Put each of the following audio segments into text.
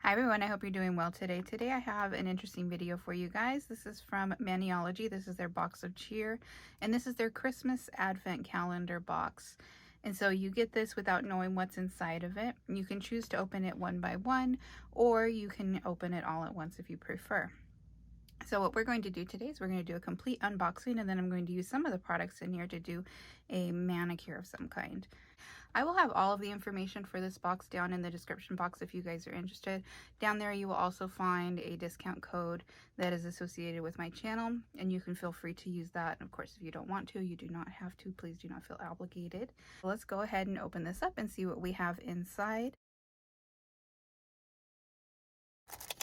Hi everyone, I hope you're doing well today. Today I have an interesting video for you guys. This is from Maniology. This is their box of cheer, and this is their Christmas Advent Calendar box. And so you get this without knowing what's inside of it. You can choose to open it one by one, or you can open it all at once if you prefer. So what we're going to do today is we're going to do a complete unboxing, and then I'm going to use some of the products in here to do a manicure of some kind. I will have all of the information for this box down in the description box if you guys are interested. Down there you will also find a discount code that is associated with my channel, and you can feel free to use that. And of course, if you don't want to, you do not have to. Please do not feel obligated. Let's go ahead and open this up and see what we have inside.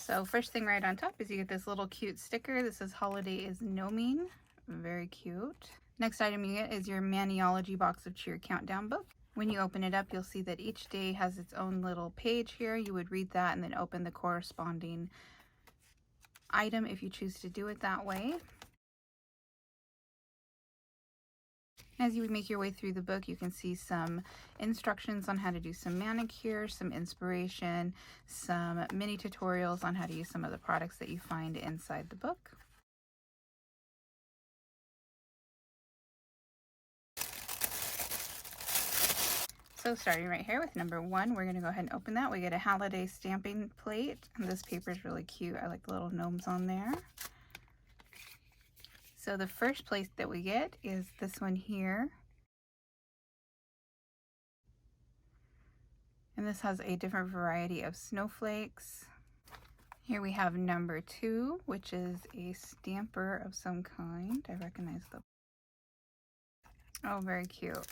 So first thing right on top is you get this little cute sticker. This is "Holiday is No Mean." Very cute. Next item you get is your Maniology box of cheer countdown book. When you open it up, you'll see that each day has its own little page here. You would read that and then open the corresponding item if you choose to do it that way. As you make your way through the book, you can see some instructions on how to do some manicure, some inspiration, some mini tutorials on how to use some of the products that you find inside the book. So starting right here with number 1, we're going to go ahead and open that. We get a holiday stamping plate, and this paper is really cute. I like the little gnomes on there. So the first plate that we get is this one here. And this has a different variety of snowflakes. Here we have number 2, which is a stamper of some kind. I recognize the... Oh, very cute.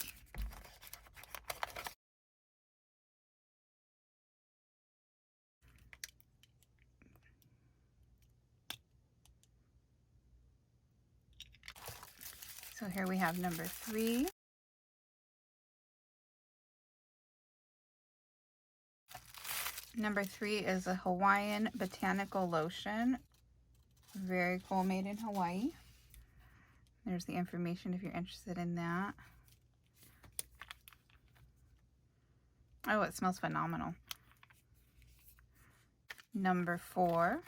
So here we have number 3. Number 3 is a Hawaiian Botanical Lotion. Very cool, made in Hawaii. There's the information if you're interested in that. Oh, it smells phenomenal. Number 4.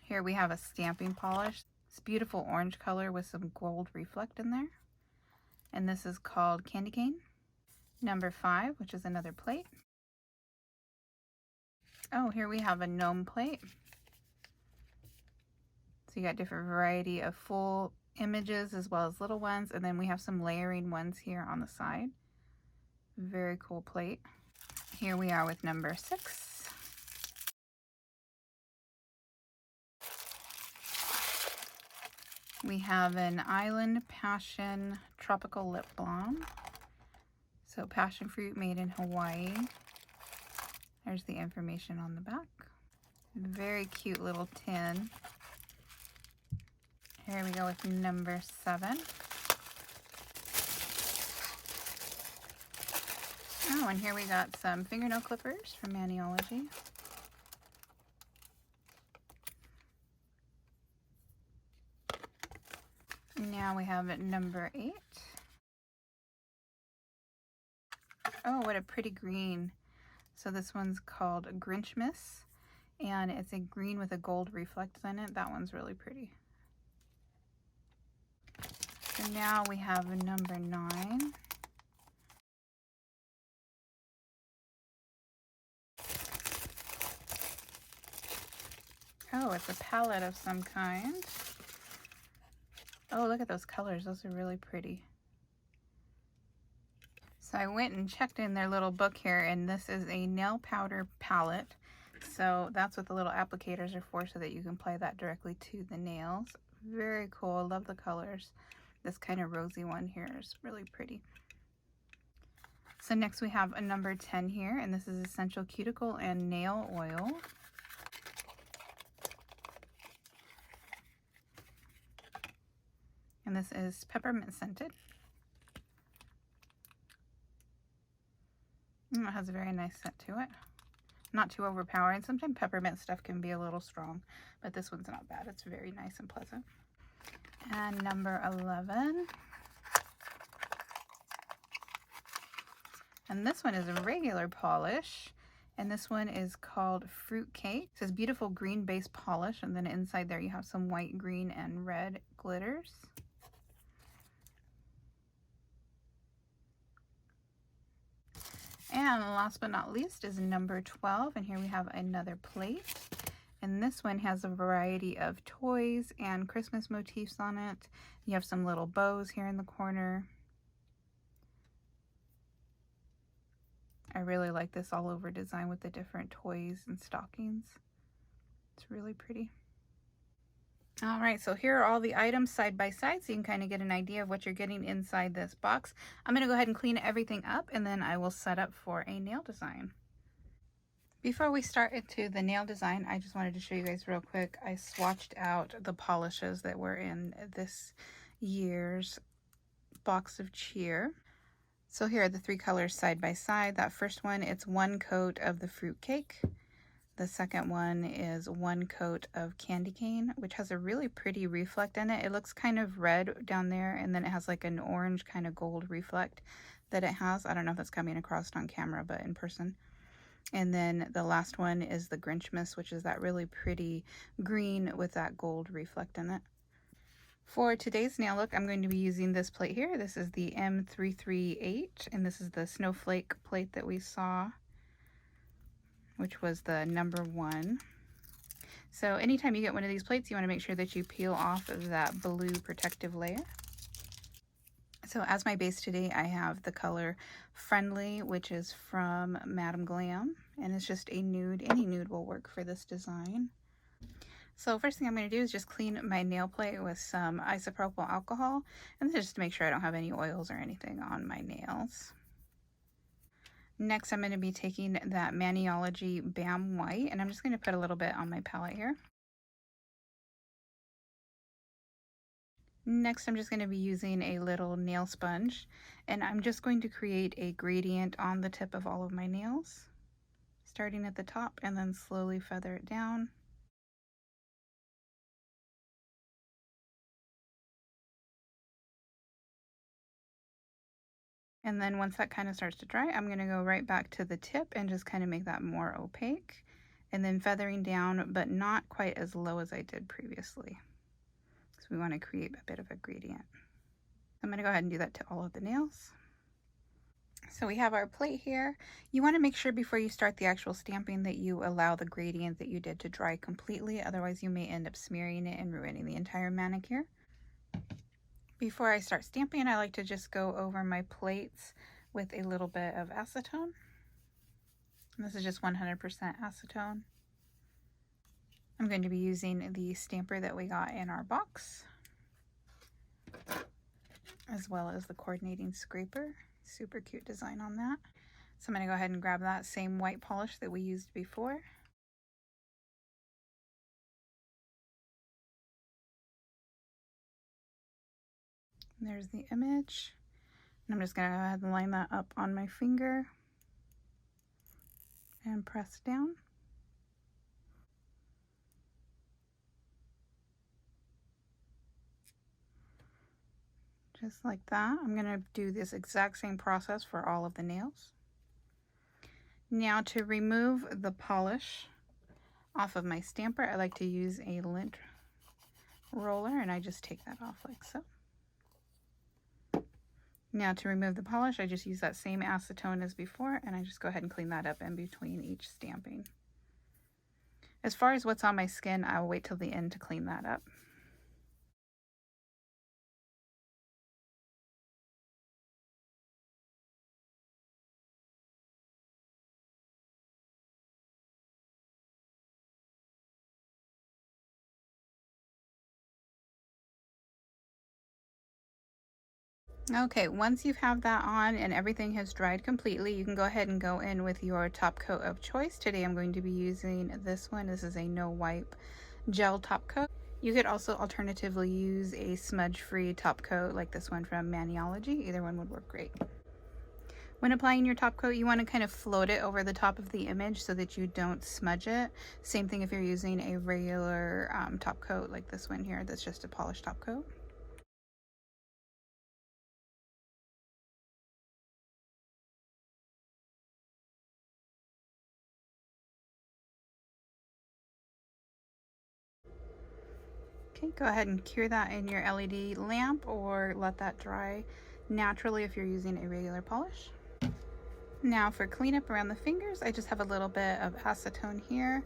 Here we have a stamping polish. It's beautiful orange color with some gold reflect in there. And this is called Candy Cane. Number 5, which is another plate. Oh, here we have a gnome plate. So you got different variety of full images as well as little ones. And then we have some layering ones here on the side. Very cool plate. Here we are with number 6. We have an Island Passion Tropical Lip Balm. So passion fruit made in Hawaii. There's the information on the back. Very cute little tin. Here we go with number 7. Oh, and here we got some fingernail clippers from Maniology. Now we have number 8. Oh, what a pretty green. So this one's called Grinchmas, and it's a green with a gold reflect in it. That one's really pretty. So now we have number 9. Oh, it's a palette of some kind. Oh, look at those colors. Those are really pretty. So I went and checked in their little book here, and this is a nail powder palette. So that's what the little applicators are for, so that you can apply that directly to the nails. Very cool. I love the colors. This kind of rosy one here is really pretty. So next we have a number 10 here, and this is Essential Cuticle and Nail Oil. And this is peppermint scented. And it has a very nice scent to it. Not too overpowering. Sometimes peppermint stuff can be a little strong, but this one's not bad. It's very nice and pleasant. And number 11. And this one is a regular polish. And this one is called Fruit Cake. It says beautiful green base polish, and then inside there you have some white, green, and red glitters. And last but not least is number 12, and here we have another plate. And this one has a variety of toys and Christmas motifs on it. You have some little bows here in the corner. I really like this all over design with the different toys and stockings. It's really pretty. All right, so here are all the items side by side so you can kind of get an idea of what you're getting inside this box. I'm going to go ahead and clean everything up, and then I will set up for a nail design. Before we start into the nail design, I just wanted to show you guys real quick. I swatched out the polishes that were in this year's box of cheer. So here are the three colors side by side. That first one, it's one coat of the fruit cake. The second one is one coat of candy cane, which has a really pretty reflect in it. It looks kind of red down there, and then it has like an orange kind of gold reflect that it has. I don't know if that's coming across on camera, but in person. And then the last one is the Grinchmas, which is that really pretty green with that gold reflect in it. For today's nail look, I'm going to be using this plate here. This is the M338, and this is the snowflake plate that we saw, which was the number 1. So anytime you get one of these plates, you want to make sure that you peel off of that blue protective layer. So as my base today, I have the color Friendly, which is from Madam Glam, and it's just a nude. Any nude will work for this design. So first thing I'm going to do is just clean my nail plate with some isopropyl alcohol, and this is just to make sure I don't have any oils or anything on my nails. Next, I'm going to be taking that Maniology Bam White, and I'm just going to put a little bit on my palette here. Next, I'm just going to be using a little nail sponge, and I'm just going to create a gradient on the tip of all of my nails, starting at the top and then slowly feather it down. And then once that kind of starts to dry, I'm going to go right back to the tip and just kind of make that more opaque. And then feathering down, but not quite as low as I did previously. So we want to create a bit of a gradient. I'm going to go ahead and do that to all of the nails. So we have our plate here. You want to make sure before you start the actual stamping that you allow the gradient that you did to dry completely. Otherwise you may end up smearing it and ruining the entire manicure. Before I start stamping, I like to just go over my plates with a little bit of acetone. And this is just 100% acetone. I'm going to be using the stamper that we got in our box, as well as the coordinating scraper. Super cute design on that. So I'm going to go ahead and grab that same white polish that we used before. And there's the image. And I'm just going to go ahead and line that up on my finger and press down. Just like that. I'm going to do this exact same process for all of the nails. Now to remove the polish off of my stamper, I like to use a lint roller, and I just take that off like so. Now to remove the polish, I just use that same acetone as before, and I just go ahead and clean that up in between each stamping. As far as what's on my skin, I will wait till the end to clean that up. Okay, once you have that on and everything has dried completely, you can go ahead and go in with your top coat of choice. Today I'm going to be using this one. This is a no wipe gel top coat. You could also alternatively use a smudge-free top coat like this one from Maniology. Either one would work great. When applying your top coat, you want to kind of float it over the top of the image so that you don't smudge it. Same thing if you're using a regular top coat like this one here that's just a polished top coat. Okay, go ahead and cure that in your LED lamp or let that dry naturally if you're using a regular polish. Now for cleanup around the fingers, I just have a little bit of acetone here,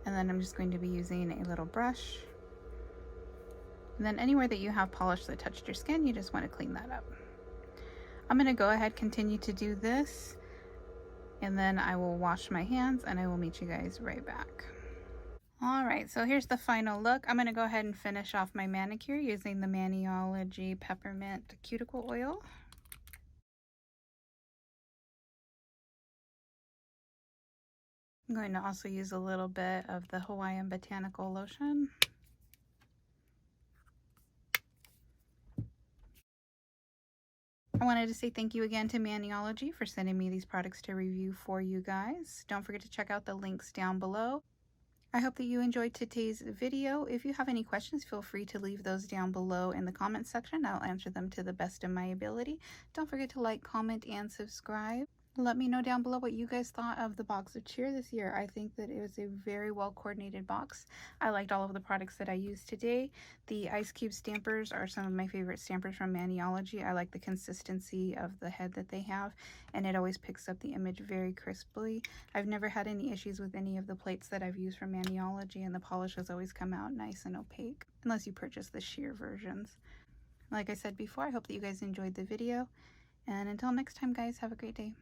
and then I'm just going to be using a little brush. And then anywhere that you have polish that touched your skin, you just want to clean that up. I'm going to go ahead, continue to do this, and then I will wash my hands and I will meet you guys right back. Alright, so here's the final look. I'm going to go ahead and finish off my manicure using the Maniology Peppermint Cuticle Oil. I'm going to also use a little bit of the Hawaiian Botanical Lotion. I wanted to say thank you again to Maniology for sending me these products to review for you guys. Don't forget to check out the links down below. I hope that you enjoyed today's video. If you have any questions, feel free to leave those down below in the comments section. I'll answer them to the best of my ability. Don't forget to like, comment, and subscribe. Let me know down below what you guys thought of the box of cheer this year. I think that it was a very well coordinated box. I liked all of the products that I used today. The ice cube stampers are some of my favorite stampers from Maniology. I like the consistency of the head that they have, and it always picks up the image very crisply. I've never had any issues with any of the plates that I've used from Maniology, and the polish has always come out nice and opaque, unless you purchase the sheer versions. Like I said before, I hope that you guys enjoyed the video, and until next time guys, have a great day.